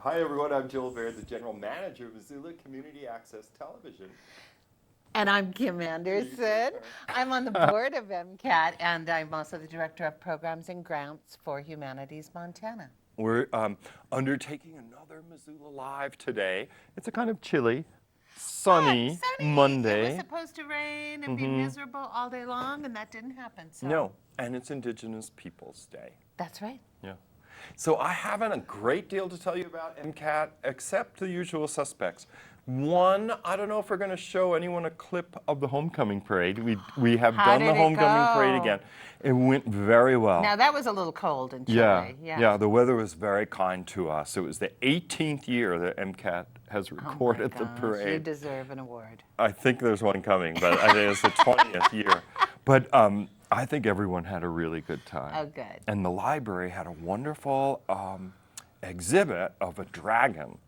Hi everyone, I'm Joel Baird, the General Manager of Missoula Community Access Television. And I'm Kim Anderson. I'm on the board of MCAT, and I'm also the Director of Programs and Grants for Humanities Montana. We're undertaking another Missoula Live today. It's a kind of chilly, sunny Monday. It was supposed to rain and be miserable all day long, and that didn't happen. So. No, and it's Indigenous Peoples Day. That's right. Yeah. So I haven't a great deal to tell you about MCAT, except the usual suspects. One, I don't know if we're going to show anyone a clip of the homecoming parade. We have done the homecoming parade again. It went very well. Now that was a little cold and chilly. Yeah, the weather was very kind to us. It was the 18th year that MCAT has recorded the parade. You deserve an award. I think there's one coming, but I think it's the 20th year. But I think everyone had a really good time. Oh, good. And the library had a wonderful exhibit of a dragon.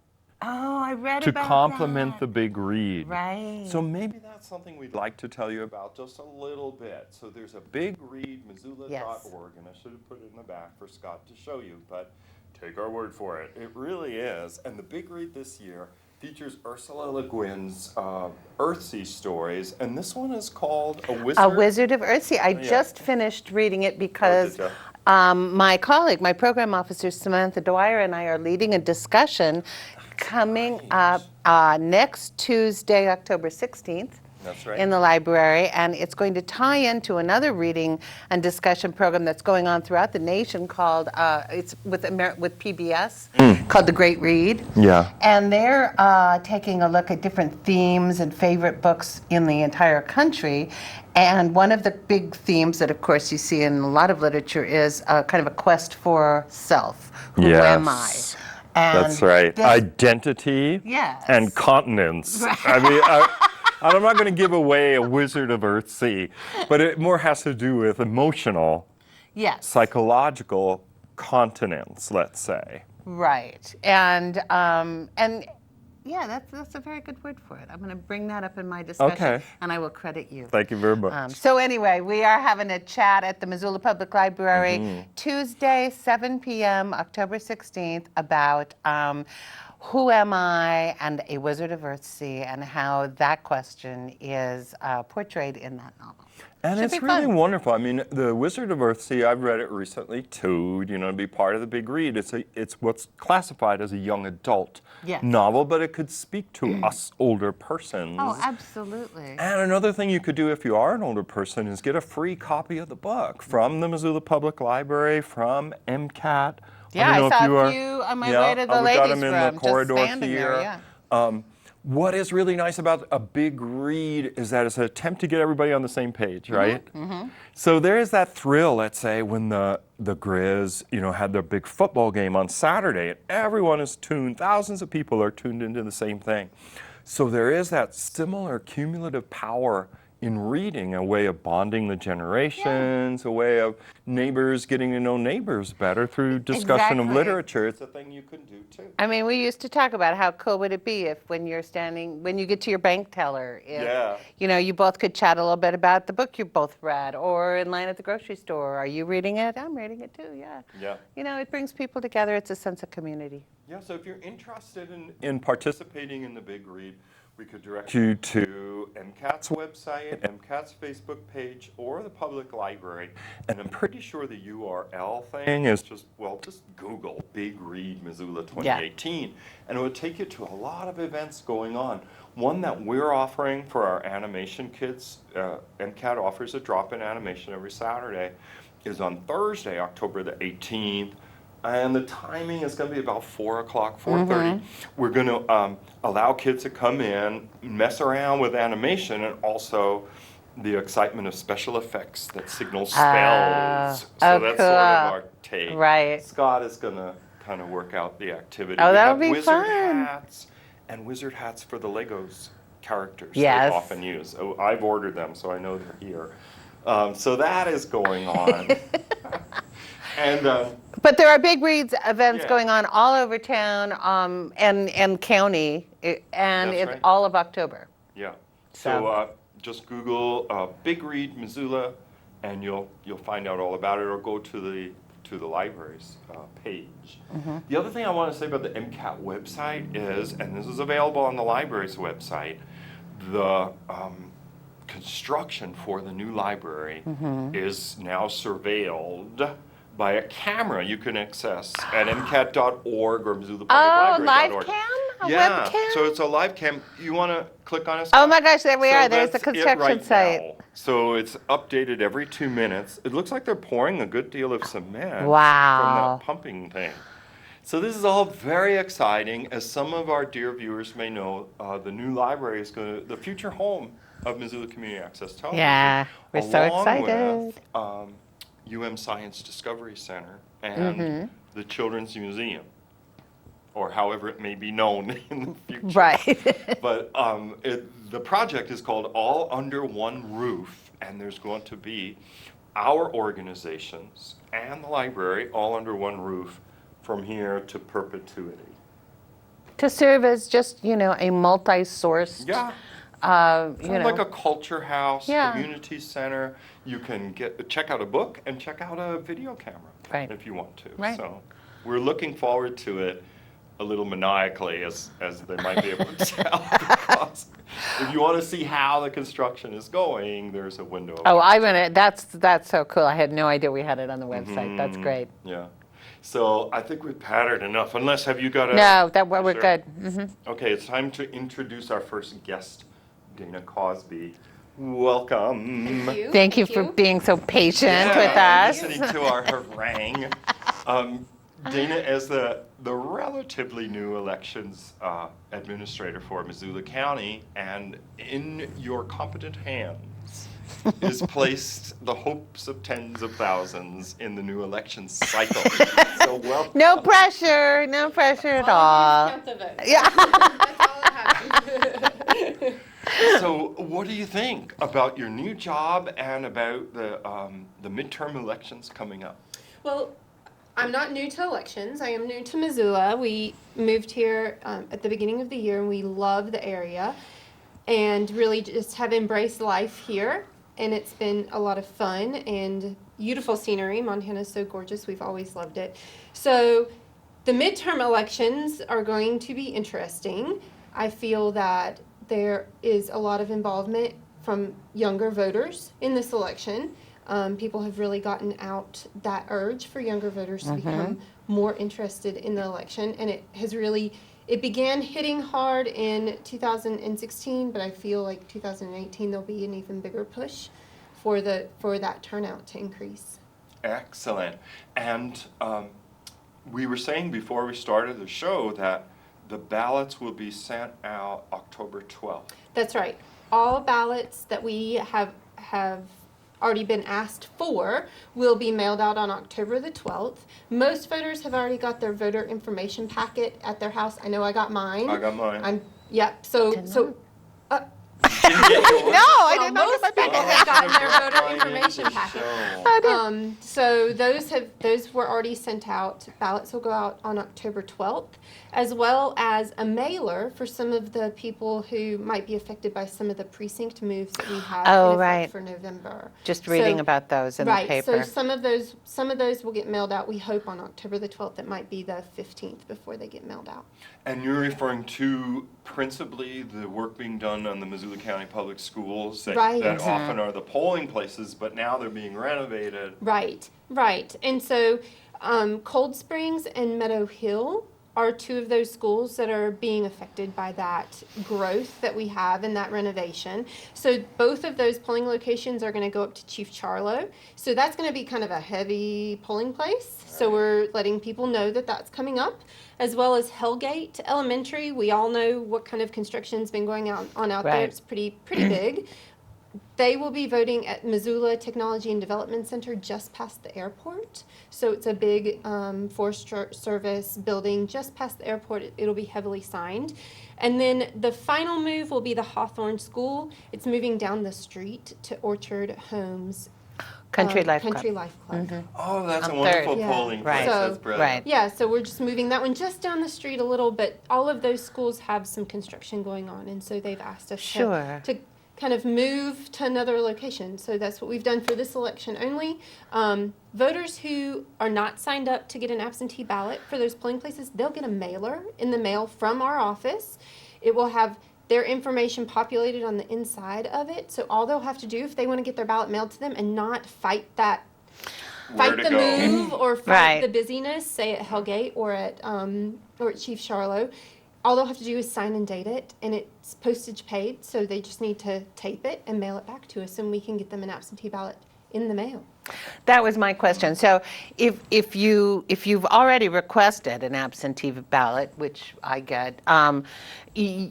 Oh, I read to about complement that. the big read. Right. So maybe that's something we'd like to tell you about just a little bit. So there's a big read, Missoula.org, and I should have put it in the back for Scott to show you, but take our word for it. It really is. And the big read this year features Ursula Le Guin's Earthsea stories, and this one is called A Wizard. A Wizard of Earthsea. I just finished reading it because my colleague, my program officer, Samantha Dwyer, and I are leading a discussion coming up next Tuesday, October 16th. That's right. In the library, and it's going to tie into another reading and discussion program that's going on throughout the nation called, it's with PBS, called The Great Read. Yeah. And they're taking a look at different themes and favorite books in the entire country. And one of the big themes that, of course, you see in a lot of literature is kind of a quest for self. Who am I? And that's right. Identity and continence. Right. I mean, I'm not going to give away A Wizard of Earthsea, but it more has to do with emotional, psychological continence, let's say. Right. And yeah, that's a very good word for it. I'm going to bring that up in my discussion, and I will credit you. Thank you very much. So anyway, we are having a chat at the Missoula Public Library Tuesday, 7 p.m., October 16th, about who am I and A Wizard of Earthsea, and how that question is portrayed in that novel. And it's really wonderful. I mean, The Wizard of Earthsea, I've read it recently too, to be part of the big read. It's what's classified as a young adult novel, but it could speak to us older persons. Oh, absolutely. And another thing you could do if you are an older person is get a free copy of the book from the Missoula Public Library, from MCAT. Yeah, I saw a few on my way to the ladies' room. We got them in the corridor here. What is really nice about a big read is that it's an attempt to get everybody on the same page, right? So there is that thrill, let's say, when the Grizz, had their big football game on Saturday, and everyone is tuned. Thousands of people are tuned into the same thing. So there is that similar cumulative power in reading, a way of bonding the generations, a way of neighbors getting to know neighbors better through discussion of literature. It's a thing you can do too. I mean, we used to talk about how cool would it be if when you get to your bank teller, you both could chat a little bit about the book you both read, or in line at the grocery store, are you reading it? I'm reading it too, yeah. It brings people together. It's a sense of community. Yeah, so if you're interested in participating in the big read, we could direct you to MCAT's website, MCAT's Facebook page, or the public library. And I'm pretty sure the URL thing is just Google Big Read Missoula 2018. And it would take you to a lot of events going on. One that we're offering for our animation kids, MCAT offers a drop-in animation every Saturday, is on Thursday, October the 18th. And the timing is going to be about 4 o'clock, 4:30. We're going to allow kids to come in, mess around with animation, and also the excitement of special effects that signal spells. So that's sort of our take. Right. Scott is going to kind of work out the activity. Oh, that'll be wizard fun. Hats and wizard hats for the Legos characters that we often use. Oh, I've ordered them, so I know they're here. So that is going on. But there are big reads events going on all over town and county, and it's all of October. Yeah. So just Google Big Read Missoula, and you'll find out all about it, or go to the to the library's page. The other thing I want to say about the MCAT website is, and this is available on the library's website, the construction for the new library is now surveilled by a camera you can access at MCAT.org or MissoulaPublicLibrary.org. Live cam? A webcam? So it's a live cam. You want to click on it? Oh my gosh, there we So are. There's the that's it construction right site. now. So it's updated every 2 minutes. It looks like they're pouring a good deal of cement Wow. from that pumping thing. So this is all very exciting. As some of our dear viewers may know, the new library is going to, the future home of Missoula Community Access Television. Yeah, we're so along excited. With Science Discovery Center and the Children's Museum, or however it may be known in the future. Right. But the project is called All Under One Roof, and there's going to be our organizations and the library all under one roof from here to perpetuity. To serve as just, a multi-sourced, Yeah. you know. Like a culture house, Yeah. community center. You can check out a book and check out a video camera Right. if you want to. Right. So we're looking forward to it a little maniacally, as they might be able to tell. Because if you want to see how the construction is going, there's a window. That's so cool. I had no idea we had it on the website. That's great. Yeah. So I think we've pattered enough. Unless, have you got a? No, we're Sure. good. Okay, it's time to introduce our first guest, Dana Cosby. Welcome. Thank you for being so patient with us. Listening to our harangue. Dana is the relatively new elections administrator for Missoula County, and in your competent hands is placed the hopes of tens of thousands in the new election cycle. So welcome. No pressure at all. Count the votes. Yeah. That's all that happens. So what do you think about your new job and about the midterm elections coming up? Well, I'm not new to elections. I am new to Missoula. We moved here at the beginning of the year, and we love the area and really just have embraced life here. And it's been a lot of fun and beautiful scenery. Montana's so gorgeous. We've always loved it. So the midterm elections are going to be interesting. I feel that there is a lot of involvement from younger voters in this election. People have really gotten out that urge for younger voters to become more interested in the election, and it began hitting hard in 2016, but I feel like 2018 there'll be an even bigger push for that turnout to increase. Excellent. And we were saying before we started the show that the ballots will be sent out October 12th. That's right. All ballots that we have already been asked for will be mailed out on October the 12th. Most voters have already got their voter information packet at their house. I know I got mine. I got mine. Yep. So Didn't get yours? No, I did not most get my people packet. have gotten their Oh, voter I information need to packet. show. So those were already sent out. Ballots will go out on October 12th, as well as a mailer for some of the people who might be affected by some of the precinct moves that we have Oh, in effect right. for November. Just reading So- about those in the Right, paper. so some of those will get mailed out, we hope, on October the 12th. It might be the 15th before they get mailed out. And you're referring to principally the work being done on the Missoula County Public Schools that, Right. that often are the polling places, but now they're being renovated. Right. And so Cold Springs and Meadow Hill are two of those schools that are being affected by that growth that we have in that renovation. So both of those polling locations are going to go up to Chief Charlo. So that's going to be kind of a heavy polling place. So we're letting people know that that's coming up, as well as Hellgate Elementary. We all know what kind of construction's been going on out there. Right. It's pretty big. They will be voting at Missoula Technology and Development Center just past the airport. So it's a big Forest Service building just past the airport. It'll be heavily signed. And then the final move will be the Hawthorne School. It's moving down the street to Orchard Homes. Country Life Club. Country Life Club. Oh, that's a On wonderful third. polling Right. place. So- That's brilliant. Right. Yeah, so we're just moving that one just down the street a little, but all of those schools have some construction going on, and so they've asked us Sure. to kind of move to another location. So that's what we've done for this election only. Voters who are not signed up to get an absentee ballot for those polling places, they'll get a mailer in the mail from our office. It will have their information populated on the inside of it. So all they'll have to do if they want to get their ballot mailed to them and not fight Where to the go. move or fight Right. the busyness, say at Hellgate or at Chief Charlo, all they'll have to do is sign and date it, and it's postage paid. So they just need to tape it and mail it back to us, and we can get them an absentee ballot in the mail. That was my question. So if you've already requested an absentee ballot, which I get,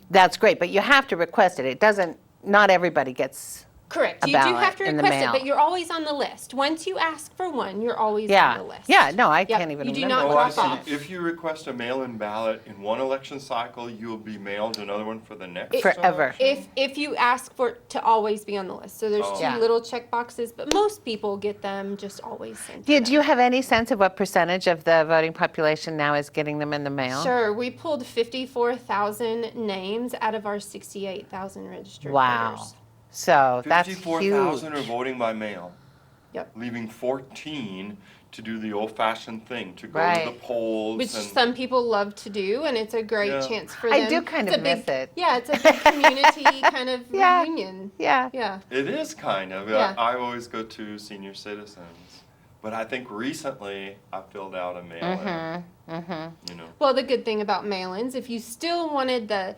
that's great, but you have to request it. It doesn't, not everybody gets Correct. a You do ballot have to in the request it, mail. but you're always on the list. Once you ask for one, you're always Yeah. on the list. Yeah, no, I Yep. can't even You do remember. not Oh, I drop see. off. If you request a mail-in ballot in one election cycle, you'll be mailed another one for the next Forever. election? If you ask for it to always be on the list. So there's Oh. two Yeah. little check boxes, but most people get them just always sent. to Did them. you have any sense of what percentage of the voting population now is getting them in the mail? Sure, we pulled 54,000 names out of our 68,000 registered Wow. voters. So that's 54,000 are huge. voting by mail. Yep. Leaving 14 to do the old-fashioned thing, to go to Right. the polls. Which and some people love to do, and it's a great Yeah. chance for I them. do kind It's of a big- miss it. Yeah, it's a big community kind of Yeah. reunion. Yeah. Yeah. It is kind of. Yeah. I always go to senior citizens. But I think recently I filled out a mail-in. You know. Well, the good thing about mail-ins, if you still wanted to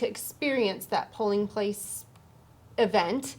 experience that polling place event,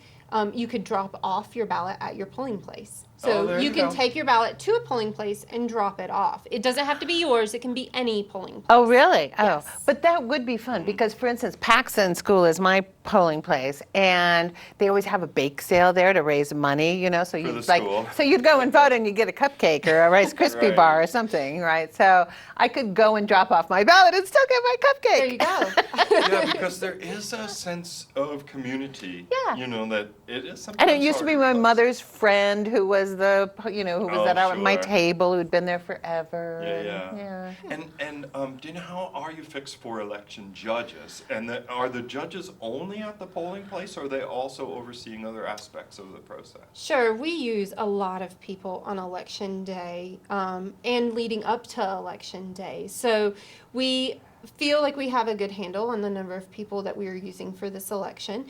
you could drop off your ballot at your polling place. Oh, So there you you can go. take your ballot to a polling place and drop it off. It doesn't have to be yours. It can be any polling place. Oh, really? Oh, Yes. but that would be fun because, for instance, Paxson School is my polling place, and they always have a bake sale there to raise money. You know, so For you the like, school. so you'd go and vote, and you get a cupcake or a Rice Krispie Right. bar or something, right? So I could go and drop off my ballot and still get my cupcake. There you go. Yeah, because there is a sense of community. Yeah. You know, that it is something. And it used to be my mother's friend who was who was Oh, at my sure. table, who'd been there forever. Yeah. And do you know how are you fixed for election judges? And are the judges only at the polling place, or are they also overseeing other aspects of the process? Sure, we use a lot of people on election day and leading up to election day. So we feel like we have a good handle on the number of people that we are using for this election.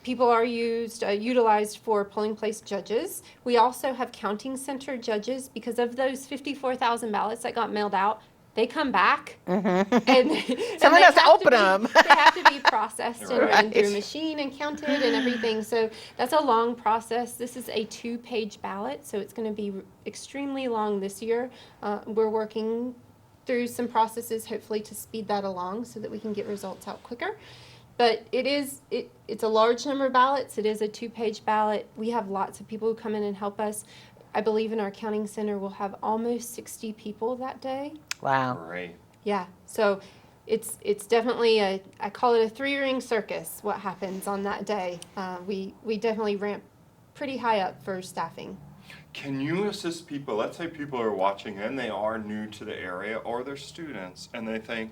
People are utilized for polling place judges. We also have counting center judges because of those 54,000 ballots that got mailed out. They come back, and Someone they has to have open be- 'em. They have to be processed and run Right. through a machine and counted and everything. So that's a long process. This is a 2-page ballot, so it's going to be extremely long this year. We're working through some processes, hopefully, to speed that along so that we can get results out quicker. But it's a large number of ballots. It is a 2-page ballot. We have lots of people who come in and help us. I believe in our counting center we'll have almost 60 people that day. Wow. Great. Yeah, so it's definitely I call it a 3-ring circus, what happens on that day. We definitely ramp pretty high up for staffing. Can you assist people? Let's say people are watching and they are new to the area, or they're students, and they think,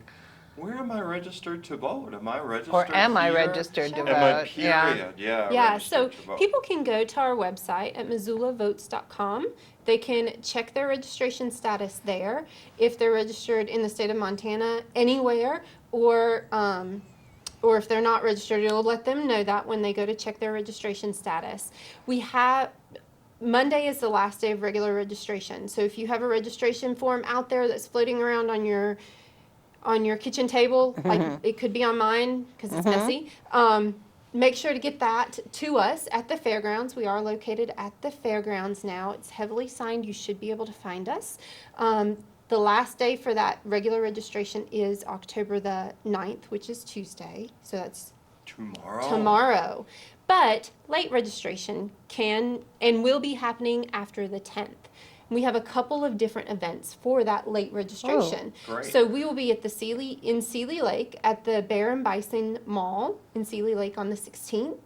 where am I registered to vote? Am I registered Or am I here? registered to Sure. Am I vote? Yeah. period? Yeah. Yeah, so registered to vote. people can go to our website at missoulavotes.com. They can check their registration status there. If they're registered in the state of Montana anywhere, or if they're not registered, it'll let them know that when they go to check their registration status. Monday is the last day of regular registration. So if you have a registration form out there that's floating around on your kitchen table, like it could be on mine because it's messy. Make sure to get that to us at the fairgrounds. We are located at the fairgrounds now. It's heavily signed. You should be able to find us. The last day for that regular registration is October the 9th, which is Tuesday. So that's tomorrow. But late registration can and will be happening after the 10th. We have a couple of different events for that late registration. Oh, great. So we will be at the Sealy Lake at the Bear and Bison Mall in Sealy Lake on the 16th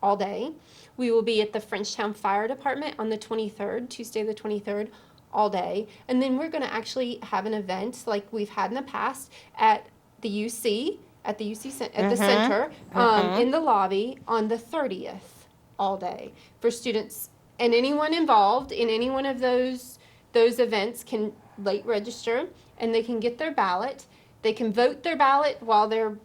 all day. We will be at the Frenchtown Fire Department on the 23rd, Tuesday the 23rd, all day. And then we're going to actually have an event like we've had in the past at the UC at the at the center, in the lobby on the 30th, all day for students, and anyone involved in any one of those events can late register, and they can get their ballot. They can vote their ballot while they're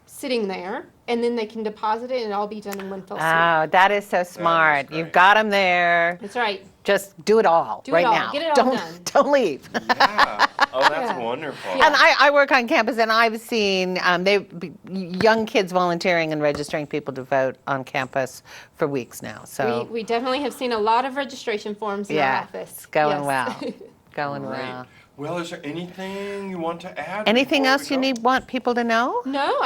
sitting there, and then they can deposit it, and it'll all be done in one fell swoop. Oh, that is so smart. great. You've got them there. That's right. Just do it all Do right it all. now. Get it all don't, done. Don't leave. Yeah. Oh, that's Yeah. wonderful. And I work on campus, and I've seen young kids volunteering and registering people to vote on campus for weeks now. So We definitely have seen a lot of registration forms in our yeah, office. it's going Yes. well. Going Great. well. Well, is there anything you want to add? Anything before else we you go? want people to know? No,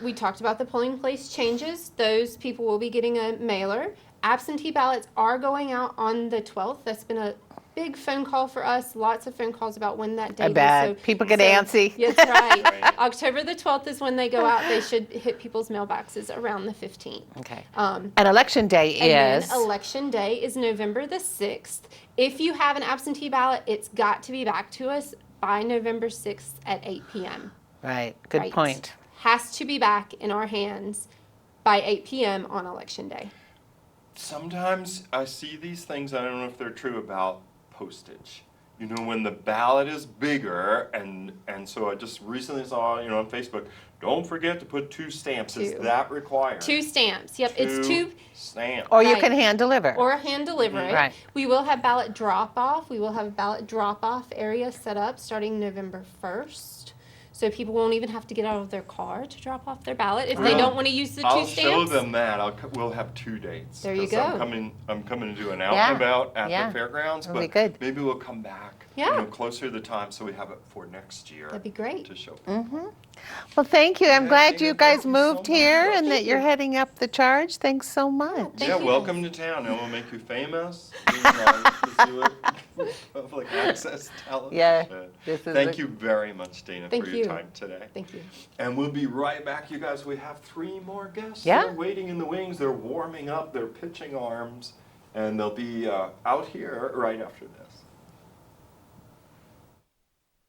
we talked about the polling place changes. Those people will be getting a mailer. Absentee ballots are going out on the 12th. That's been a big phone call for us. Lots of phone calls about when that date I bet. is. People get antsy. Yes, right. Right. October the 12th is when they go out. They should hit people's mailboxes around the 15th. Okay. Um, And election day and is then election day is November the 6th. If you have an absentee ballot, it's got to be back to us by November 6th at 8 p.m. right. Good Right. point. Has to be back in our hands by 8 p.m. on election day. Sometimes I see these things, I don't know if they're true, about postage. You know, when the ballot is bigger, and so I just recently saw, on Facebook, don't forget to put 2 stamps. Is Two. that required? 2 stamps. Yep, it's 2 stamps. Or you Right. can hand deliver. or hand deliver it. Right. We will have ballot drop off. We will have a ballot drop off area set up starting November 1st. So people won't even have to get out of their car to drop off their ballot if they Well, don't want to use the 2 I'll stamps. show them that. We'll have 2 dates. There you 'Cause go. I'm coming to do an out Yeah, and about at yeah. the fairgrounds, That'll be but good. maybe we'll come back. Yeah. Closer to the time, so we have it for next year. That'd be great. To show. Well, thank you. I'm Yeah, glad Dana, you guys thank you so moved here much. and that you're heading up the charge. Thanks so much. Thank Yeah, you. welcome to town. And we'll make you famous. Being on Missoula Public Access Television. Yeah, this is Thank you very much, Dana, Thank for you. your time today. Thank you. And we'll be right back, you guys. We have 3 more guests. Yeah. They're waiting in the wings. They're warming up. They're pitching arms. And they'll be out here right after this.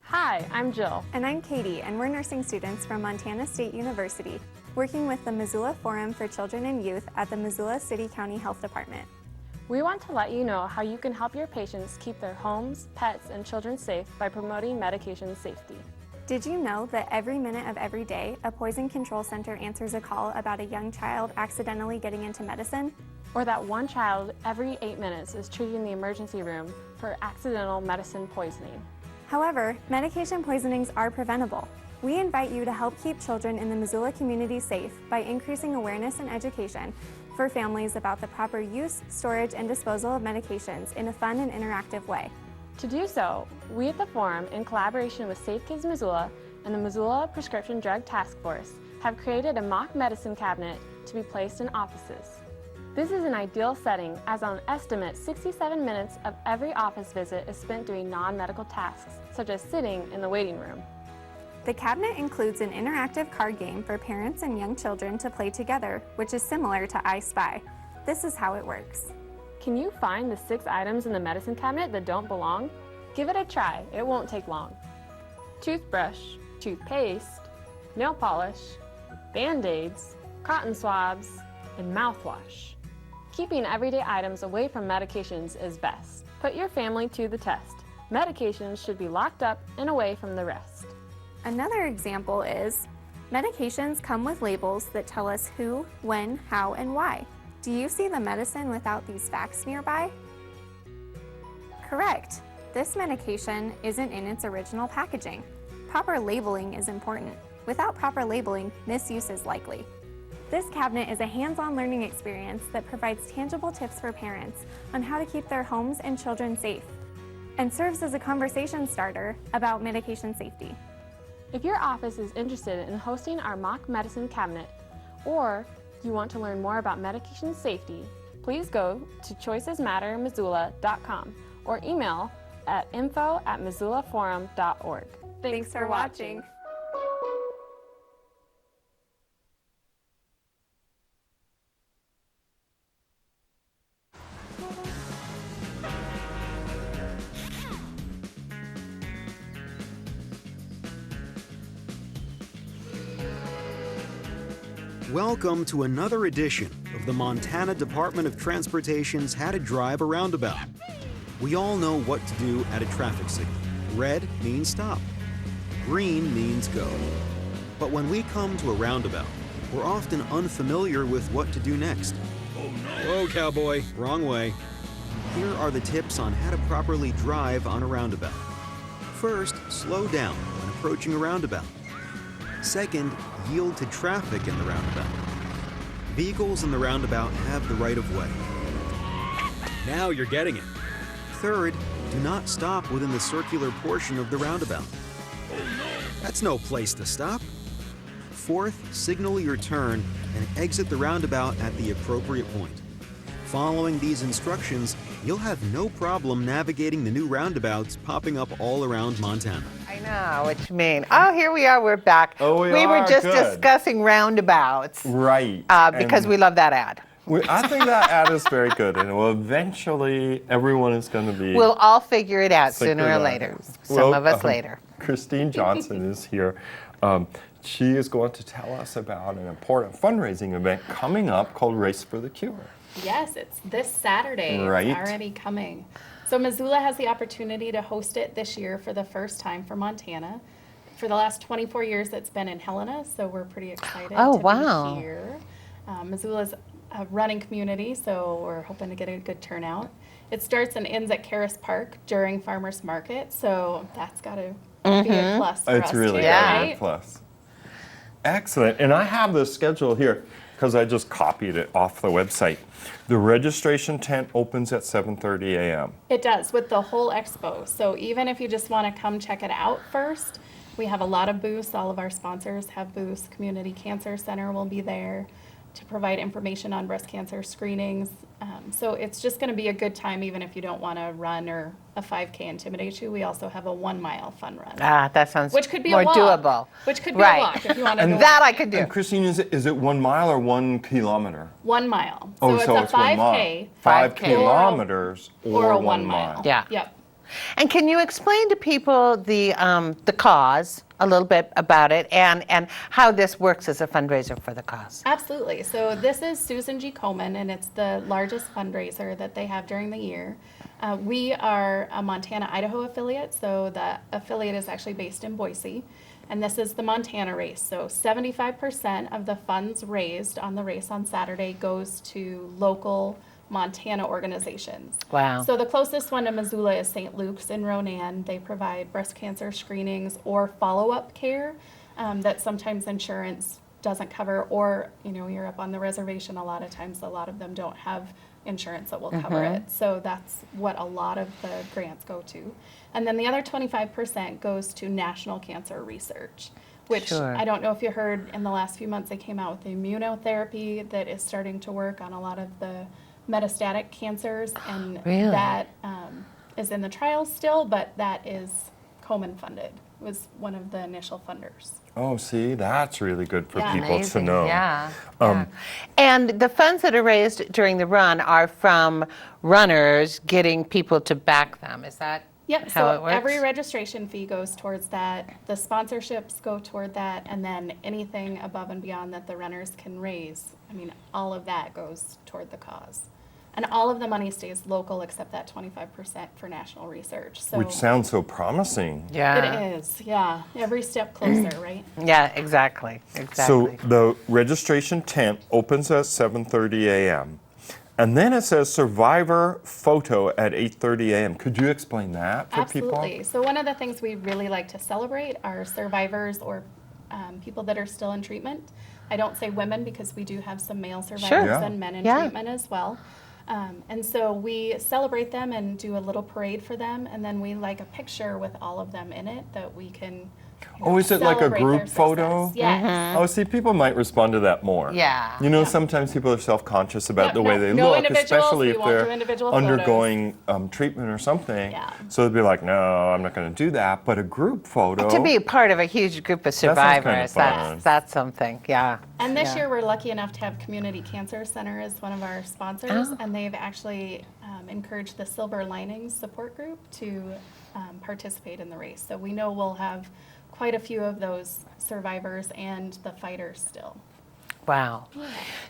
Hi, I'm Jill. And I'm Katie, and we're nursing students from Montana State University, working with the Missoula Forum for Children and Youth at the Missoula City County Health Department. We want to let you know how you can help your patients keep their homes, pets, and children safe by promoting medication safety. Did you know that every minute of every day, a poison control center answers a call about a young child accidentally getting into medicine? Or that one child every 8 minutes is treated in the emergency room for accidental medicine poisoning. However, medication poisonings are preventable. We invite you to help keep children in the Missoula community safe by increasing awareness and education for families about the proper use, storage, and disposal of medications in a fun and interactive way. To do so, we at the Forum, in collaboration with Safe Kids Missoula and the Missoula Prescription Drug Task Force, have created a mock medicine cabinet to be placed in offices. This is an ideal setting, as on estimate 67 minutes of every office visit is spent doing non-medical tasks, such as sitting in the waiting room. The cabinet includes an interactive card game for parents and young children to play together, which is similar to I Spy. This is how it works. Can you find the 6 items in the medicine cabinet that don't belong? Give it a try, it won't take long. Toothbrush, toothpaste, nail polish, Band-Aids, cotton swabs, and mouthwash. Keeping everyday items away from medications is best. Put your family to the test. Medications should be locked up and away from the rest. Another example is, medications come with labels that tell us who, when, how, and why. Do you see the medicine without these facts nearby? Correct. This medication isn't in its original packaging. Proper labeling is important. Without proper labeling, misuse is likely. This cabinet is a hands-on learning experience that provides tangible tips for parents on how to keep their homes and children safe, and serves as a conversation starter about medication safety. If your office is interested in hosting our mock medicine cabinet, or you want to learn more about medication safety, please go to choicesmattermissoula.com or email at info@missoulaforum.org. Thanks for watching. Welcome to another edition of the Montana Department of Transportation's How to Drive a Roundabout. We all know what to do at a traffic signal. Red means stop. Green means go. But when we come to a roundabout, we're often unfamiliar with what to do next. Oh no! Whoa, cowboy, wrong way. Here are the tips on how to properly drive on a roundabout. First, slow down when approaching a roundabout. Second, yield to traffic in the roundabout. Vehicles in the roundabout have the right of way. Now you're getting it. Third, do not stop within the circular portion of the roundabout. That's no place to stop. Fourth, signal your turn and exit the roundabout at the appropriate point. Following these instructions, you'll have no problem navigating the new roundabouts popping up all around Montana. I know what you mean. Oh, here we are. We're back. Oh, we were are. just Good. discussing roundabouts. Right. Because And we love that ad. I think that ad is very good, and well, eventually everyone is going to be. We'll all figure it out figure sooner it or out. later. Some Well, of us later. Christine Johnson is here. She is going to tell us about an important fundraising event coming up called Race for the Cure. Yes, it's this Saturday. Right. It's already coming. So Missoula has the opportunity to host it this year for the first time for Montana. For the last 24 years, it's been in Helena, so we're pretty excited Oh, to wow. be here. Missoula's a running community, so we're hoping to get a good turnout. It starts and ends at Karis Park during Farmers Market, so that's got to be a plus for It's us really too, Yeah. a right? plus. Excellent. And I have the schedule here because I just copied it off the website. The registration tent opens at 7:30 a.m. It does, with the whole expo. So even if you just want to come check it out first, we have a lot of booths. All of our sponsors have booths. Community Cancer Center will be there to provide information on breast cancer screenings. So it's just going to be a good time, even if you don't want to run or a 5K intimidate you. We also have a 1 mile fun run, That sounds which could be more a walk. doable. Which could be Right. a walk if you want to do That I could do. And Christine, is it 1 mile or 1 kilometer? 1 mile. Oh, so so it's a 1 mile. 5K 5 5K. kilometers or a 1 1 mile. Yeah. Yep. And can you explain to people the cause, a little bit about it, and how this works as a fundraiser for the cause? Absolutely. So this is Susan G. Komen, and it's the largest fundraiser that they have during the year. We are a Montana-Idaho affiliate, so the affiliate is actually based in Boise. And this is the Montana race. So 75% of the funds raised on the race on Saturday goes to local Montana organizations. Wow. So the closest one to Missoula is St. Luke's in Ronan. They provide breast cancer screenings or follow-up care that sometimes insurance doesn't cover, or you're up on the reservation. A lot of times, a lot of them don't have insurance that will cover it. So that's what a lot of the grants go to. And then the other 25% goes to national cancer research, which Sure. I don't know if you heard in the last few months, they came out with immunotherapy that is starting to work on a lot of the metastatic cancers, and Really? that is in the trials still, but that is Komen funded, was one of the initial funders. Oh, see, that's really good for Yeah. people to Amazing. know. Yeah. Um, And the funds that are raised during the run are from runners getting people to back them. Is that Yep, how it so works? every registration fee goes towards that, the sponsorships go toward that, and then anything above and beyond that the runners can raise, all of that goes toward the cause. And all of the money stays local except that 25% for national research, so. Which sounds so promising. Yeah. It is, yeah, every step closer, right? Yeah, exactly. So Exactly. the registration tent opens at 7:30 a.m. And then it says survivor photo at 8:30 a.m. Could you explain that for Absolutely. people? So one of the things we really like to celebrate are survivors or people that are still in treatment. I don't say women because we do have some male survivors Yeah. and men in Yeah. treatment as well. And so we celebrate them and do a little parade for them, and then we like a picture with all of them in it that we can. Oh, is it like a celebrate their group photo? success. Yes. Oh, see, people might respond to that more. Yeah. Sometimes people are self-conscious about Yep, the way no- they no look, individuals, especially we if won't do they're individual photos. undergoing treatment or something. Yeah. So they'd be like, no, I'm not going to do that. But a group photo. To be part of a huge group of sounds kinda survivors, fun. that's something. Yeah. And this Yeah. year, we're lucky enough to have Community Cancer Center as one of our sponsors, Oh. and they've actually encouraged the Silver Linings support group to participate in the race. So we know we'll have quite a few of those survivors and the fighters still. Wow.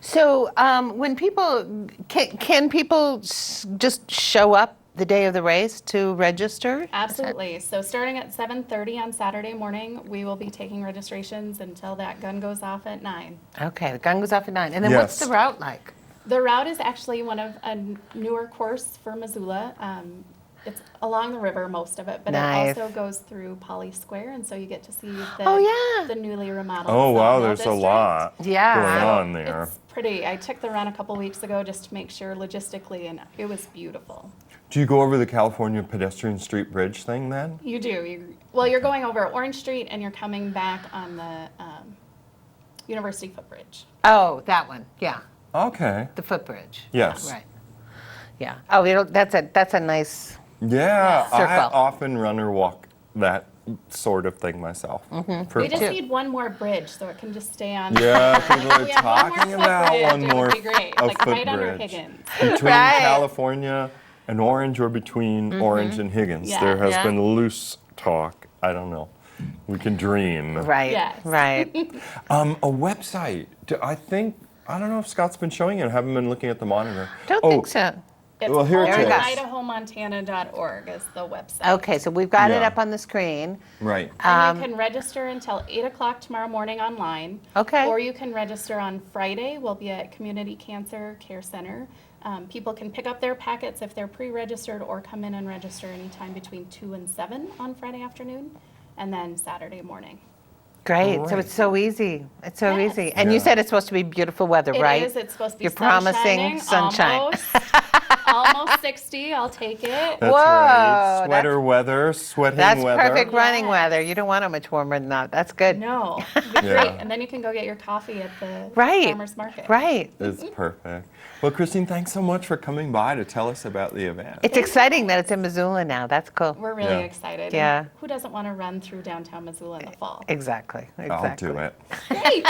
So when people, can people just show up the day of the race to register? Absolutely. So starting at 7:30 on Saturday morning, we will be taking registrations until that gun goes off at 9. Okay, the gun goes off at 9. And then what's the Yes. route like? The route is actually one of a newer course for Missoula. It's along the river, most of it, but Nice. it also goes through Poly Square, and so you get to see the, Oh, yeah. the newly remodeled Oh, wow, Sawmill there's a District. lot Yeah. going So on there. It's pretty. I took the run a couple weeks ago just to make sure logistically, and it was beautiful. Do you go over the California Pedestrian Street Bridge thing then? You do. Well, you're going over Orange Street, and you're coming back on the University Footbridge. Oh, that one, yeah, Okay. the footbridge. Yes. Right. Yeah. Oh, that's a nice, Yeah, I Circle. often run or walk that sort of thing myself. We just too. need one more bridge, so it can just stay on. Yeah, people are We have one more talking about footbridge, one it more would be great, a like right under footbridge. Higgins. Between Right. California and Orange, or between Orange and Higgins. Yeah. There has Yeah. been loose talk. I don't know. We can dream. right, Yes. right. A website. I don't know if Scott's been showing it. I haven't been looking at the monitor. Don't Oh, think so. It's Well, here it There we go. IdahoMontana.org is the website. Okay, so we've got it Yeah. up on the screen. Right. And you can register until 8 o'clock tomorrow morning online. Okay. Or you can register on Friday. We'll be at Community Cancer Care Center. People can pick up their packets if they're pre-registered or come in and register anytime between 2 and 7 on Friday afternoon, and then Saturday morning. Great. So Great. it's so easy. It's so Yes. easy. And you Yeah. said it's supposed to be beautiful weather, It right? is. It's supposed to be You're promising sun-shining, sunshine. Almost 60. I'll take it. That's Whoa, right. Sweater weather, sweating That's weather. perfect running Yes. weather. You don't want it much warmer than that. That's good. No, it'd be Yeah. great. And then you can go get your coffee at the Right. farmer's market. Right. It's perfect. Well, Christine, thanks so much for coming by to tell us about the event. It's exciting that it's in Missoula now. That's cool. We're really Yeah. excited. Yeah. And who doesn't want to run through downtown Missoula in the fall? Exactly. Exactly. I'll do it. Great.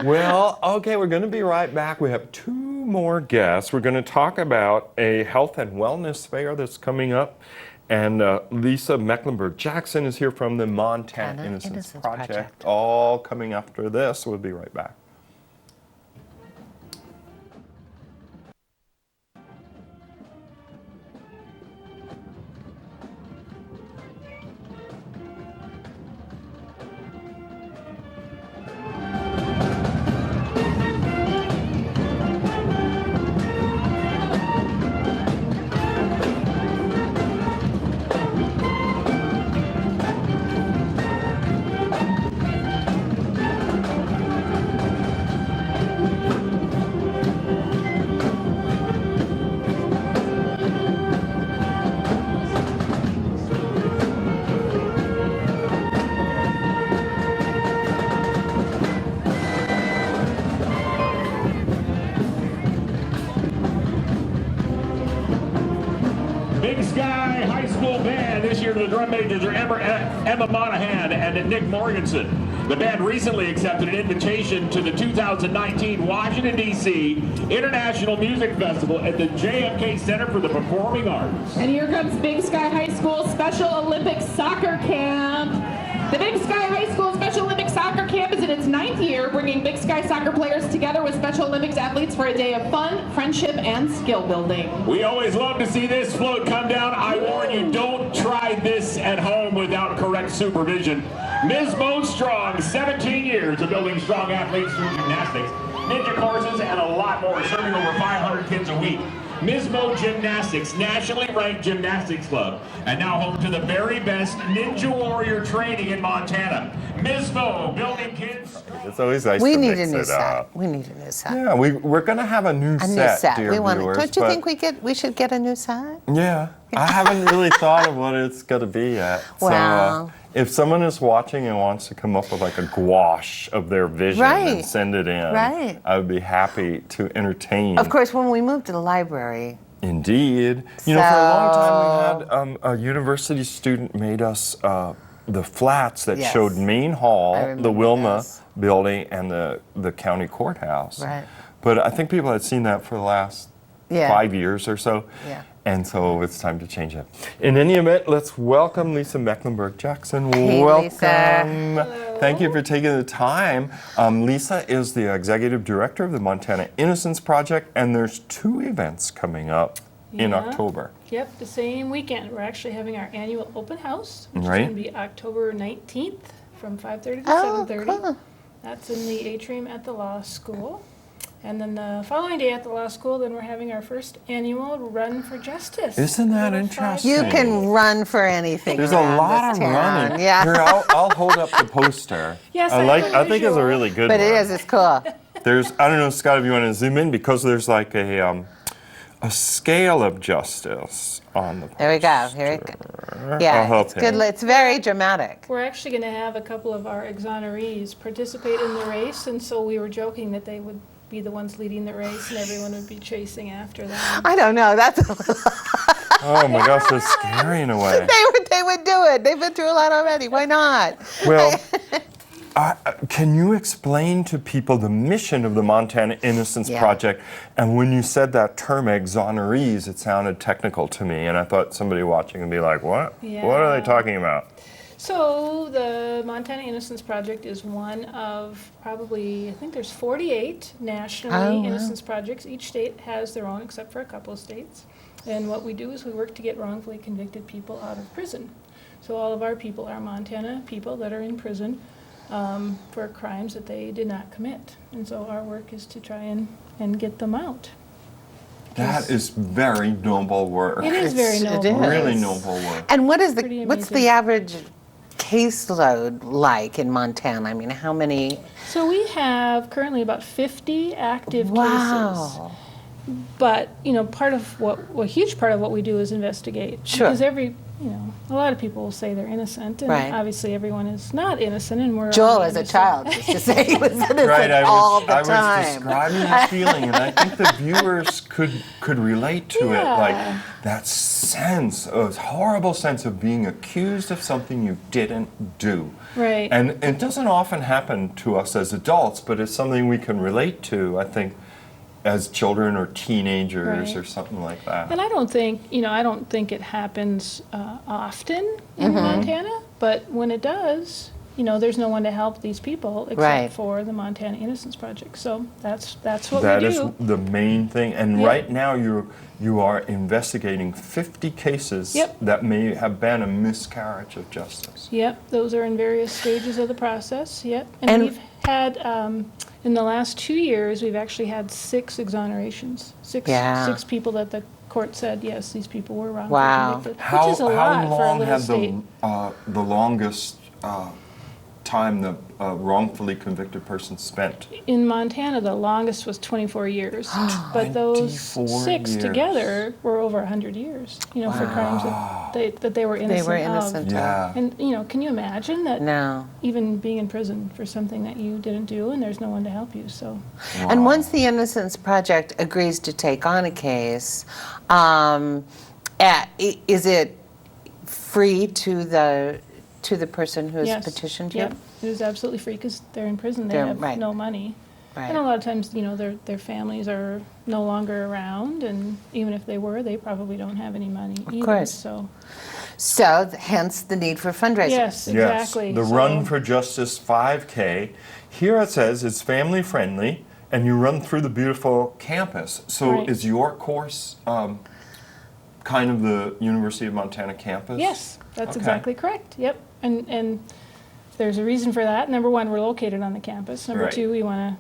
Well, okay, we're going to be right back. We have two more guests. We're going to talk about a health and wellness fair that's coming up. And Lisa Mecklenburg-Jackson is here from the Montana Innocence Project. All coming after this. We'll be right back. Big Sky High School Band. This year the drum majors are Emma Monahan and Nick Morganson. The band recently accepted an invitation to the 2019 Washington, D.C. International Music Festival at the JFK Center for the Performing Arts. And here comes Big Sky High School Special Olympics Soccer Camp. The Big Sky High School Special Olympics Soccer Camp is in its 9th year, bringing Big Sky soccer players together with Special Olympics athletes for a day of fun, friendship, and skill building. We always love to see this float come down. I warn you, don't try this at home without correct supervision. Ms. Mo Strong, 17 years of building strong athletes through gymnastics, ninja courses, and a lot more, serving over 500 kids a week. Ms. Mo Gymnastics, nationally ranked gymnastics club, and now home to the very best Ninja Warrior training in Montana. Ms. Mo, building kids. It's always nice We to need mix a new it set. up. We need a new set. Yeah, we're going to have a new A new set, set. dear We want. viewers. Don't you but- think we should get a new set? Yeah, I haven't really thought of what it's going to be yet. Well. So, if someone is watching and wants to come up with like a gouache of their vision Right. and send it in, Right. I would be happy to entertain. Of course, when we moved to the library, Indeed. You know, for a long So- time we had a university student made us the flats that Yes. showed Main I Hall, remember the Wilma those. building, and the county courthouse. Right. But I think people had seen that for the last Yeah. 5 years or so. Yeah. And so it's time to change it. In any event, let's welcome Lisa Mecklenburg-Jackson. Hey, Welcome. Lisa. Thank you for taking the time. Lisa is the Executive Director of the Montana Innocence Project, and there's 2 events coming up in Yeah. October. Yep, the same weekend. We're actually having our annual open house, which Right. is going to be October 19th from 5:30 to Oh, 7:30. cool. That's in the atrium at the law school. And then the following day at the law school, then we're having our first annual Run for Justice. Isn't that Over interesting? You 5K. can run for anything. There's a around lot this of town. running. Yeah. Here, I'll hold up the poster. Yes, I I like. have I think it's a visual. really good But one. it is, it's cool. There's. I don't know, Scott, if you want to zoom in because there's like a scale of justice on the. There we go. Here we go. I'll Yeah, help it's good. him. It's very dramatic. We're actually going to have a couple of our exonerees participate in the race, and so we were joking that they would be the ones leading the race and everyone would be chasing after them. I don't know. That's Oh my gosh, they're scary in a way. they would do it. They've been through a lot already. Why not? Well, can you explain to people the mission of the Montana Innocence Yeah. Project? And when you said that term, exonerees, it sounded technical to me, and I thought somebody watching would be like, what? What are they Yeah. talking about? So the Montana Innocence Project is one of probably, I think there's 48 nationally Oh, wow. innocence projects. Each state has their own except for a couple of states. And what we do is we work to get wrongfully convicted people out of prison. So all of our people are Montana people that are in prison for crimes that they did not commit. And so our work is to try and get them out. That is very noble work. It is very It noble. is. Really noble work. And what is Pretty what's the amazing. average caseload like in Montana? I mean, how many? So we have currently about 50 active cases. Wow. But, you know, a huge part of what we do is investigate. Sure. Because a lot of people will say they're innocent, and Right. obviously everyone is not innocent, and we're Joel, all as a innocent. child, used to say he was innocent Right, all the I was time. describing the feeling, and I think the viewers could relate to it. Like Yeah. that sense, a horrible sense of being accused of something you didn't do. Right. And it doesn't often happen to us as adults, but it's something we can relate to, I think, as children or teenagers Right. or something like that. And I don't think it happens often in Montana, but when it does, there's no one to help these people except Right. for the Montana Innocence Project. So that's what That we is do. the main thing. And Yeah. right now you are investigating 50 cases Yep. that may have been a miscarriage of justice. Yep, those are in various stages of the process, yep. And And- we've had, in the last 2 years, we've actually had 6 exonerations. Yeah. 6 people that the court said, yes, these people were wrongfully Wow. convicted. How Which is a lot for a long little had state. the longest time the wrongfully convicted person spent? In Montana, the longest was 24 years. But those 24 6 years. together were over 100 years, for crimes that they were innocent They were of. innocent. Yeah. And, can you imagine that No. even being in prison for something that you didn't do and there's no one to help you, so. And once the Innocence Project agrees to take on a case, is it free to the person who has Yes. petitioned you? Yep, it is absolutely free because they're in prison, they They're- have right. no money. Right. And a lot of times, their families are no longer around, and even if they were, they probably don't have any money either, course. so. So, hence the need for fundraising. Yes, exactly. Yes, the so- Run for Justice 5K. Here it says it's family friendly, and you run through the beautiful campus. So Right. is your course kind of the University of Montana campus? Yes, that's Okay. exactly correct, yep. And there's a reason for that. Number one, we're located on the campus. Number Right. two, we want to,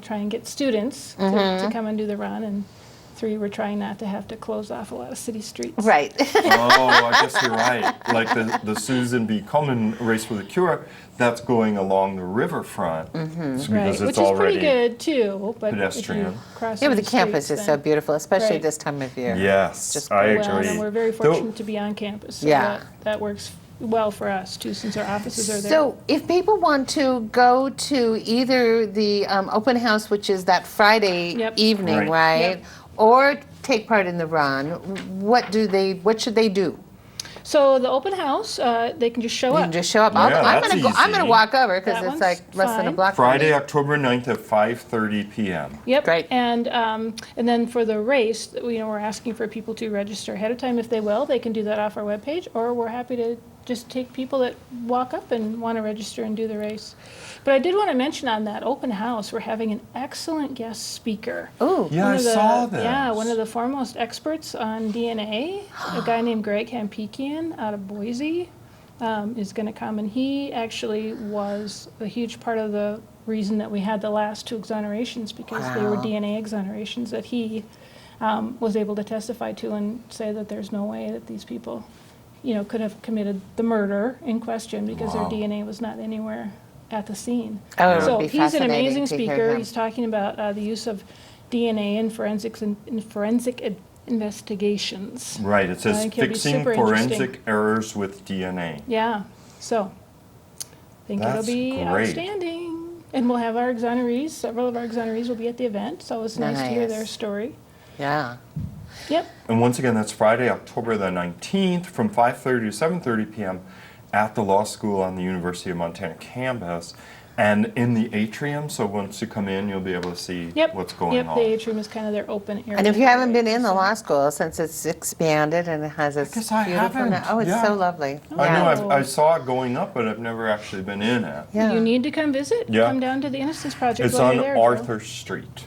try and get students to come and do the run. And 3, we're trying not to have to close off a lot of city streets. Right. Oh, I guess you're right. Like the Susan B. Komen Race for the Cure, that's going along the riverfront. It's Right, because which it's is already pretty good too, but if you pedestrian. cross Yeah, but the any campus streets, is so then- beautiful, especially Right. this time of year. Yes, Just I Well, agree. and we're very Though- fortunate to be on campus, so Yeah. that works well for us too, since our offices are there. So, if people want to go to either the open house, which is that Friday Yep. evening, Right. right, Yep. or take part in the run, what should they do? So the open house, they can just show You up. can just show up. Yeah, I'm that's I'm gonna easy. walk over because That it's one's like less than a fine. block. from Friday, me. October 9th at 5:30 p.m. Yep. Great. And then for the race, we're asking for people to register ahead of time if they will. They can do that off our webpage, or we're happy to just take people that walk up and want to register and do the race. But I did want to mention on that open house, we're having an excellent guest speaker. Ooh. Yeah, One I of the- saw that. Yeah, one of the foremost experts on DNA, a guy named Greg Hampikian out of Boise, is going to come. And he actually was a huge part of the reason that we had the last 2 exonerations, because they were Wow. DNA exonerations that he was able to testify to and say that there's no way that these people, could have committed the murder in question because Wow. their DNA was not anywhere at the scene. Oh, it would So be he's an fascinating amazing to hear speaker. him. He's talking about the use of DNA in forensics and in forensic investigations. Right, it says think it'll be fixing super forensic interesting. errors with DNA. Yeah, so I think it'll That's be great. outstanding. And we'll have our exonerees, several of our exonerees will be at the event, so it's nice to hear their Nice. story. Yeah. Yep, And once again, that's Friday, October the 19th from 5:30 to 7:30 p.m. at the law school on the University of Montana campus and in the atrium. So once you come in, you'll be able to see yep. what's going Yep, on. the atrium is kind of their open area. And if you haven't been in the So- law school since it's expanded and it has its guess I beautiful. haven't, Oh, it's yeah. so lovely. I know, Yeah. I saw it going up, but I've never actually been in it. Yeah. You need to come visit. Yeah. Come down to the Innocence Project It's while on you're there, Joe. Arthur Street.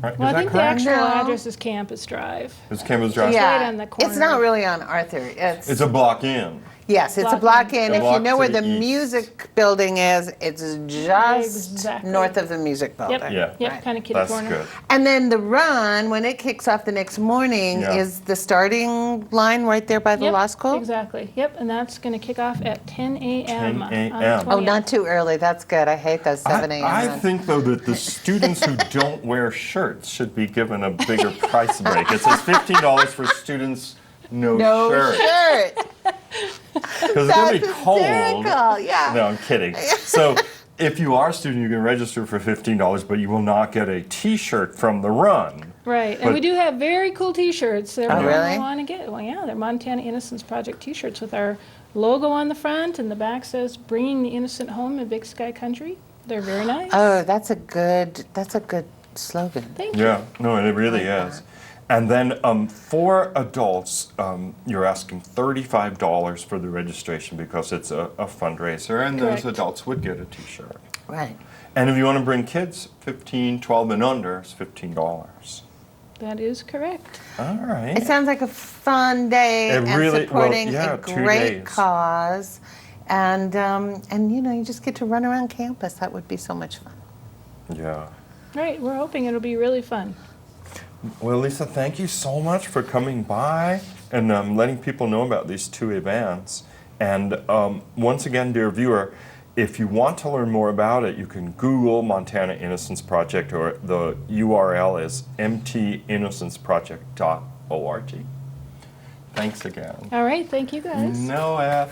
Right, Well, is I that think the correct? actual No. address is Campus Drive. It's Campbell's Drive. Yeah. right on the corner. It's not really on Arthur. It's a block in. Yes, it's a block block in. in. A If you block know to where the the east. music building is, it's just Exactly. north of the music building. Yep, Yeah. yep, Right. kind of kitty That's corner. good. And then the run, when it kicks off the next morning, Yeah. is the starting line right there by the Yep, law school? Exactly, yep, and that's going to kick off at 10 a.m. 10 on the a.m.. Oh, 20th. not too early. That's good. I hate those 7 a.m. I runs. think, though, that the students who don't wear shirts should be given a bigger price break. It says $15 for students, no shirt. shirt. Because it's going to be That's cold. hysterical, yeah. No, I'm kidding. So if you are a student, you can register for $15, but you will not get a T-shirt from the run. Right, and But- we do have very cool T-shirts. They're Oh, really? want to get. Well, yeah, they're Montana Innocence Project T-shirts with our logo on the front, and the back says "Bringing the Innocent Home in Big Sky Country." They're very nice. Oh, that's a good slogan. Thank you. Yeah, no, it really is. And then for adults, you're asking $35 for the registration because it's a fundraiser, and those Correct. adults would get a T-shirt. Right. And if you want to bring kids, 15, 12 and under, it's $15. That is correct. All right. It sounds like a fun day It and really- well, supporting yeah, a 2 great days. cause. And you just get to run around campus. That would be so much fun. Yeah. Right, we're hoping it'll be really fun. Well, Lisa, thank you so much for coming by and letting people know about these 2 events. And once again, dear viewer, if you want to learn more about it, you can Google Montana Innocence Project, or the URL is mtinnocenceproject.org. Thanks again. All right, thank you guys. No,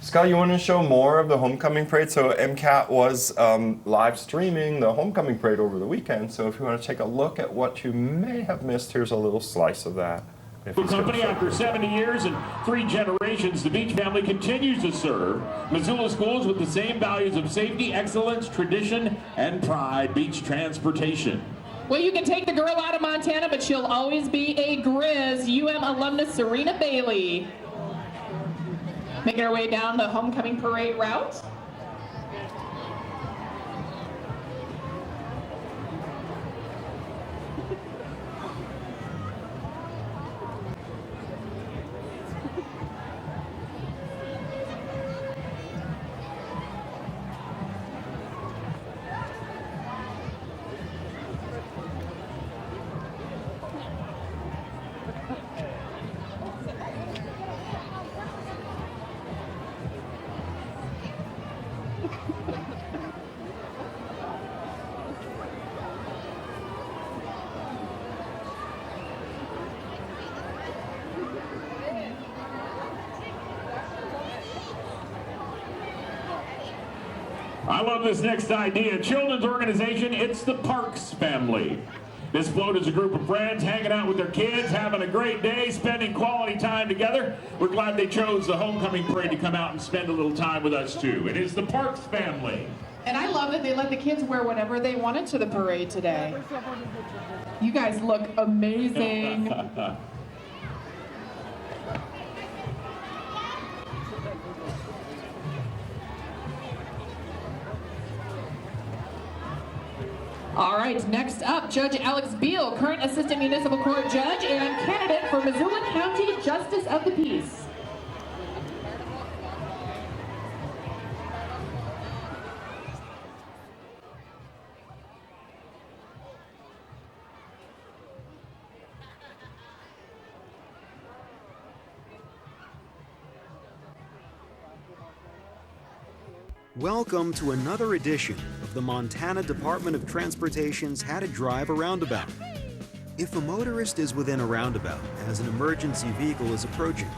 Scott, you want to show more of the homecoming parade? So MCAT was live streaming the homecoming parade over the weekend. So if you want to take a look at what you may have missed, here's a little slice of that. If he's gonna Company, show. after 70 years and 3 generations, the Beach family continues to serve Missoula schools with the same values of safety, excellence, tradition, and pride. Beach Transportation. Well, you can take the girl out of Montana, but she'll always be a Grizz. UM alumnus Serena Bailey. Making her way down the homecoming parade route. I love this next idea. Children's organization, it's the Parks family. This float is a group of friends hanging out with their kids, having a great day, spending quality time together. We're glad they chose the homecoming parade to come out and spend a little time with us too. It is the Parks family. And I love that they let the kids wear whatever they wanted to the parade today. You guys look amazing. All right, next up, Judge Alex Beal, current Assistant Municipal Court Judge and candidate for Missoula County Justice of the Peace. Welcome to another edition of the Montana Department of Transportation's How to Drive a Roundabout. If a motorist is within a roundabout as an emergency vehicle is approaching,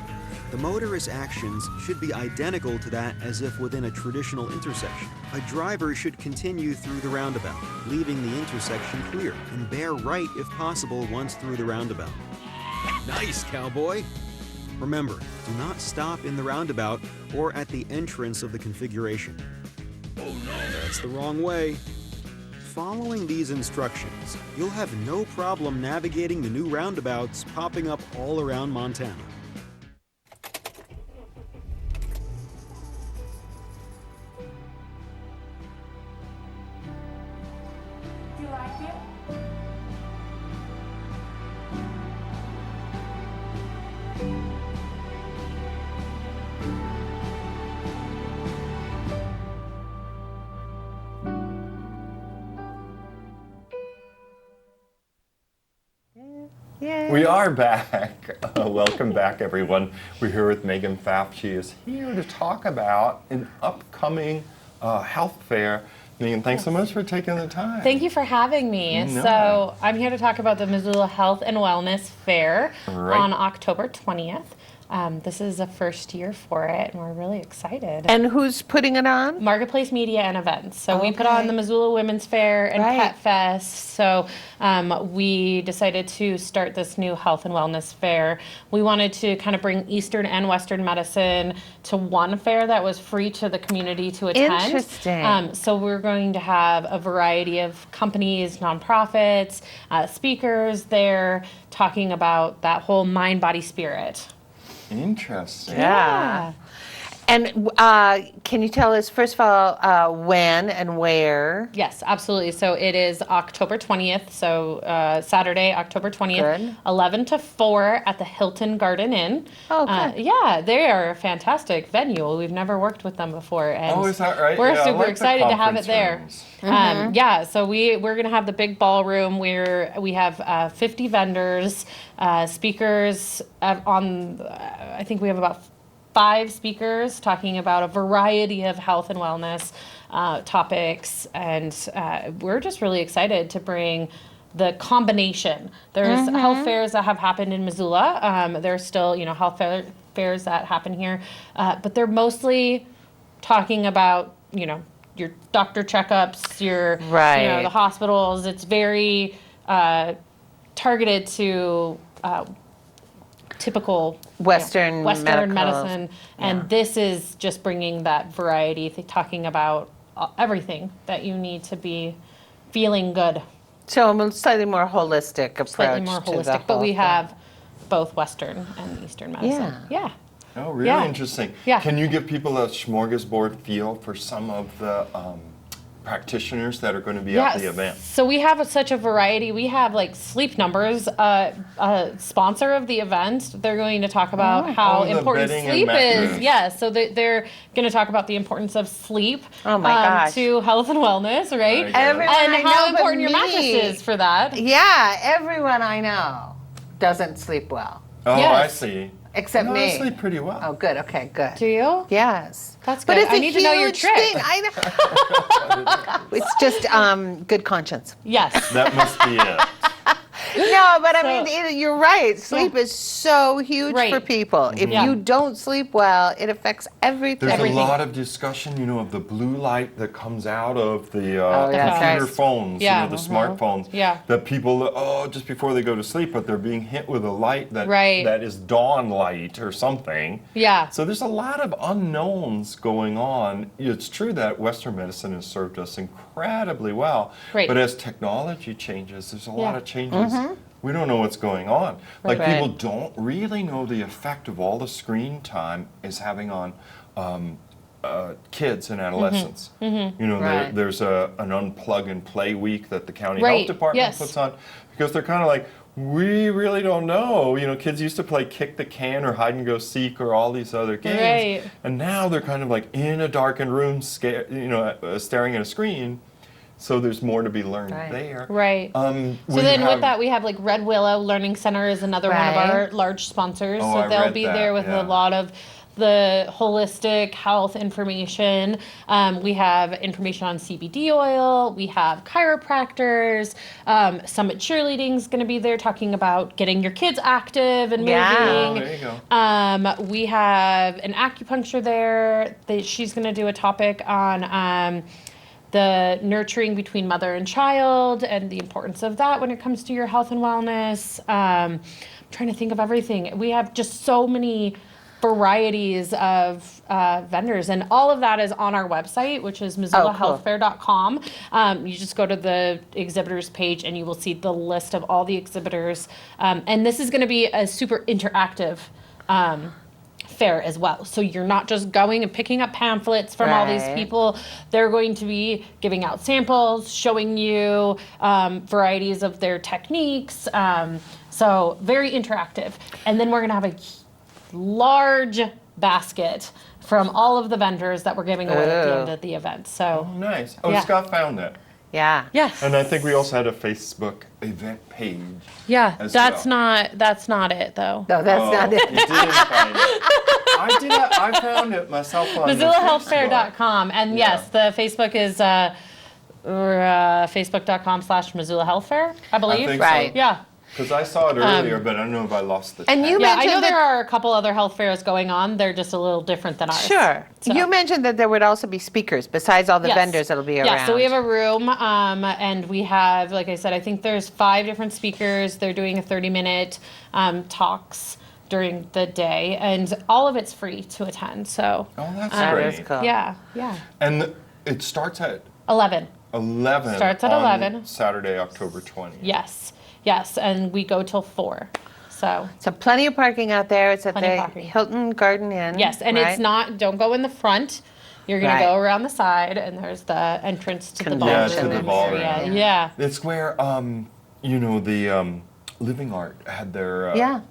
the motorist's actions should be identical to that as if within a traditional intersection. A driver should continue through the roundabout, leaving the intersection clear, and bear right if possible once through the roundabout. Nice, cowboy! Remember, do not stop in the roundabout or at the entrance of the configuration. Oh no, that's the wrong way. Following these instructions, you'll have no problem navigating the new roundabouts popping up all around Montana. You like it? Yay. We are back. Welcome back, everyone. We're here with Megan Pfaff. She is here to talk about an upcoming health fair. Megan, thanks so much for taking the time. Thank you for having me. No. So I'm here to talk about the Missoula Health and Wellness Fair Right. on October 20th. This is the first year for it, and we're really excited. And who's putting it on? Marketplace Media and Events. So we put Okay. on the Missoula Women's Fair and Right. Pet Fest. So we decided to start this new health and wellness fair. We wanted to kind of bring Eastern and Western medicine to one fair that was free to the community to attend. Interesting. So we're going to have a variety of companies, nonprofits, speakers there talking about that whole mind, body, spirit. Interesting. Yeah. And can you tell us, first of all, when and where? Yes, absolutely. So it is October 20th, so Saturday, October 20th, Good. 11 to 4 at the Hilton Garden Inn. Oh, good. Yeah, they are a fantastic venue. We've never worked with them before. And Oh, is that right? We're Yeah, I super like the excited to have it conference there. rooms. Yeah, so we're going to have the big ballroom where we have 50 vendors, speakers I think we have about 5 speakers talking about a variety of health and wellness topics, and we're just really excited to bring the combination. There's health fairs that have happened in Missoula. There's still, health fairs that happen here, but they're mostly talking about, your doctor checkups, your, Right. the hospitals. It's very targeted to typical Western Western medical- medicine, and this is just bringing that variety, talking about everything that you need to be feeling good. So a slightly more holistic approach. Slightly more to the holistic, but whole we thing. have both Western and Eastern medicine. Yeah. Oh, really Yeah. interesting. Yeah. Can you give people a smorgasbord feel for some of the practitioners that are going to be at the event? So we have such a variety. We have like Sleep Numbers, sponsor of the event. They're going to talk about how Oh, the important bedding and sleep mattress. is. Yeah, so they're going to talk about the importance of sleep Oh my gosh. to health and wellness, right? Very good. Everyone And I how know but important your mattress me. is for that. Yeah, everyone I know doesn't sleep well, Oh, Yes. I see. except No, me. I sleep pretty well. Oh, good. Okay, good. Do you? Yes. That's But good. it's I a need to know your huge trick. thing. I know. It's just good conscience. Yes. That must be it. No, but I mean, you're right. Sleep is so huge Right. for people. If Yeah. you don't sleep well, it affects everything. There's a lot of discussion, of the blue light that comes out of the yeah, computer right. phones, Yeah. the smartphones. Yeah. That people, just before they go to sleep, but they're being hit with a light that Right. that is dawn light or something. Yeah. So there's a lot of unknowns going on. It's true that Western medicine has served us incredibly well, Right. but as technology changes, there's a lot Yeah. of changes. We don't know what's going on. Like Right. people don't really know the effect of all the screen time is having on kids and adolescents. Right. There's an unplug and play week that the county Right, health department yes. puts on because they're kind of like, we really don't know. Kids used to play kick the can or hide and go seek or all these other games, Right. and now they're kind of like in a darkened room, staring at a screen. So there's more to be learned Right. there. Right. So So then with that, we have like Red Willow Learning Center is another one of our Right. large sponsors. Oh, So I they'll read be that, there with yeah. a lot of the holistic health information. We have information on CBD oil. We have chiropractors. Summit Cheerleading is going to be there talking about getting your kids active and moving. Yeah. Oh, there you go. We have an acupuncture there. She's going to do a topic on the nurturing between mother and child and the importance of that when it comes to your health and wellness. I'm trying to think of everything. We have just so many varieties of vendors, and all of that is on our website, which is MissoulaHealthFair.com. You just go to the exhibitors page and you will see the list of all the exhibitors. And this is going to be a super interactive fair as well. So you're not just going and picking up pamphlets from all these Right. people. They're going to be giving out samples, showing you varieties of their techniques. So very interactive. And then we're going to have a large basket from all of the vendors that we're giving away at the end of the event. So Oh, nice. Oh, Yeah. Scott found it. Yeah. yes. And I think we also had a Facebook event page. Yeah, as that's well. not it though. No, that's not You it. didn't find it. I found it myself on the Facebook. MissoulaHealthFair.com. And yes, the Facebook is Facebook.com/MissoulaHealthFair, I believe. think Right. so. Yeah. Because I saw it earlier, but I don't know if I lost the And tag. you Yeah, I mentioned know that. there are a couple other health fairs going on. They're just a little different than ours. Sure. So- You mentioned that there would also be speakers besides all the Yes. vendors that'll be around. Yeah, so we have a room, and we have, like I said, I think there's 5 different speakers. They're doing a 30-minute talks during the day, and all of it's free to attend. So, Oh, that's That great. is cool. yeah. And it starts at 11. 11. Starts at on 11. Saturday, October 20th. Yes, and we go till 4. So, So plenty of parking out there. It's at Plenty of the parking. Hilton Garden Inn. yes, and right? it's not, don't go in the front. You're going Right. to go around the side, and there's the entrance to the Convention ballroom. Yeah, to the ballroom. area. Yeah. It's where, the Living Art had their Yeah.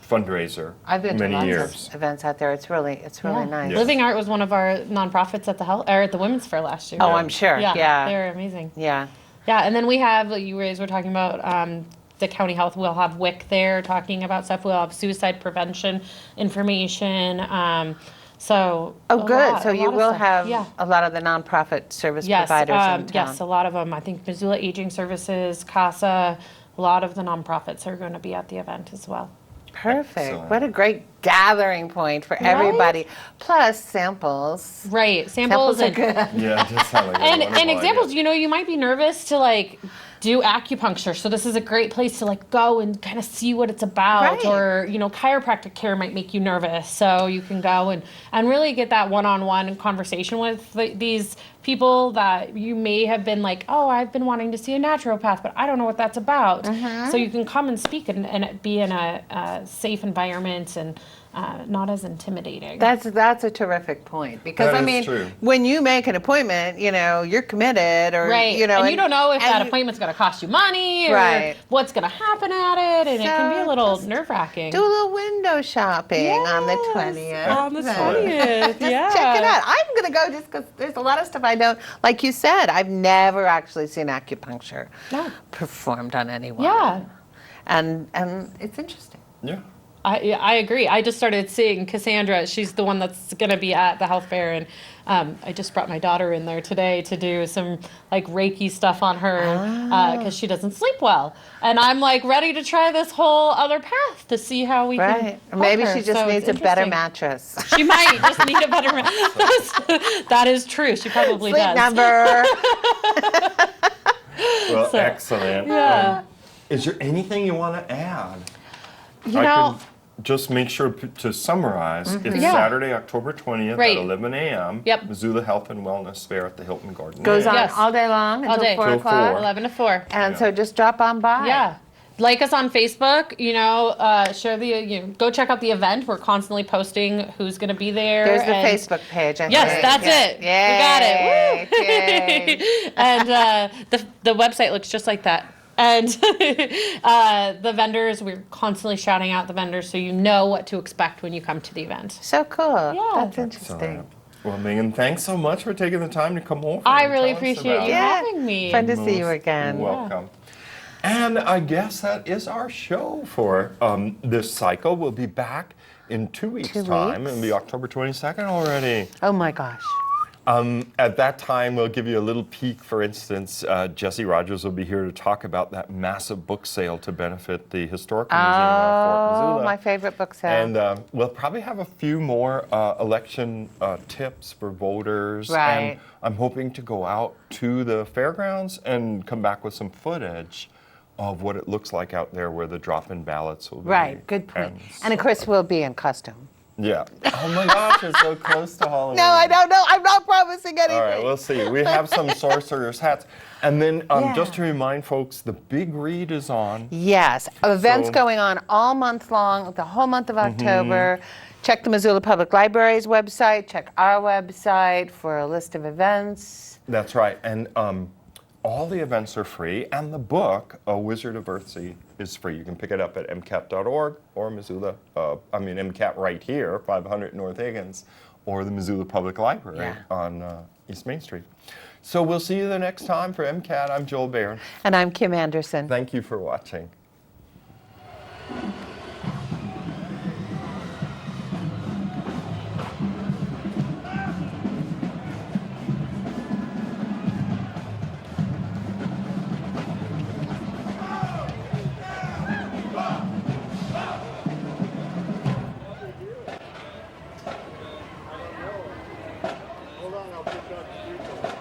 fundraiser I've been to many lots years. of events out there. It's really Yeah. nice. Living Art was one of our nonprofits at the Women's Fair last year. Oh, I'm sure. Yeah. They're amazing. Yeah. Yeah, and then we have, like you guys were talking about, the county health. We'll have WIC there talking about stuff. We'll have suicide prevention information. So Oh, a good. lot- So a you lot of will stuff. have Yeah. a lot of the nonprofit service Yes, providers in town. yes, a lot of them. I think Missoula Aging Services, CASA, a lot of the nonprofits are going to be at the event as well. Perfect. Excellent. What a great gathering point for everybody. Plus samples. Right, samples are and good. Yeah, it does sound like a and wonderful examples, idea. you might be nervous to like do acupuncture, so this is a great place to like go and kind of see what it's about. Right. Or chiropractic care might make you nervous, so you can go and really get that one-on-one conversation with these people that you may have been like, oh, I've been wanting to see a naturopath, but I don't know what that's about. So you can come and speak and be in a safe environment and not as intimidating. That's a terrific point because That I is mean, true. when you make an appointment, you're committed, or Right, you know, and you don't know if that and appointment's going to cost you money or Right. what's going to happen at it, and it can be a So little just nerve-wracking. do a little window shopping on the 20th. On the Excellent. 20th, yeah. Check it out. I'm gonna go just because there's a lot of stuff I don't. Like you said, I've never actually seen acupuncture No. performed on anyone. Yeah. and it's interesting. Yeah. I agree. I just started seeing Cassandra. She's the one that's going to be at the health fair, and I just brought my daughter in there today to do some like Reiki stuff on her because she doesn't sleep well. And I'm like ready to try this whole other path to see how we can. Right. Or help maybe her. she just So needs it's a better interesting. mattress. She might just need a better mattress. That is true. She probably Sleep does. number. Well, excellent. Yeah. Is there anything you want to add? You know, could just make sure to summarize. It's Yeah. Saturday, October 20th Right. at 11 a.m. Yep. Missoula Health and Wellness Fair at the Hilton Garden Goes Inn. on Yes. all day long all until day. 4 Till o'clock. 4. 11 to 4. And so just drop on by. Yeah. Like us on Facebook, share go check out the event. We're constantly posting who's going to be there. There's the and- Facebook page. I Yes, think. that's Yeah. it. We got it. Woo! Yay. And the website looks just like that. And the vendors, we're constantly shouting out the vendors so you know what to expect when you come to the event. So cool. Yeah. That's interesting. Well, Megan, thanks so much for taking the time to come over. I and really tell us appreciate about you it. having me. Fun to see you Most again. Welcome. And I guess that is our show for this cycle. We'll be back in 2 weeks' 2 time. weeks. It'll be October 22nd already. Oh my gosh. At that time, we'll give you a little peek. For instance, Jesse Rogers will be here to talk about that massive book sale to benefit the Historical Museum of Fort Oh, Missoula. my favorite book sale. And we'll probably have a few more election tips for voters. Right. And I'm hoping to go out to the fairgrounds and come back with some footage of what it looks like out there where the drop-in ballots will be. Right, good point. And of so course, we'll be in costume. yeah. Oh my gosh, it's so close to Halloween. No, I don't know. I'm not promising anything. All right, we'll see. We have some sorcerer's hats. And then Yeah. just to remind folks, the big read is on. Yes, events So- going on all month long, the whole month of October. Check the Missoula Public Library's website, check our website for a list of events. That's right. And all the events are free, and the book, A Wizard of Earthsea, is free. You can pick it up at MCAT.org or Missoula, MCAT right here, 500 North Higgins, or the Missoula Public Library on East Main Street. So we'll see you the next time for MCAT. I'm Joel Barron. And I'm Kim Anderson. Thank you for watching. Hold on, I'll put you on the speaker.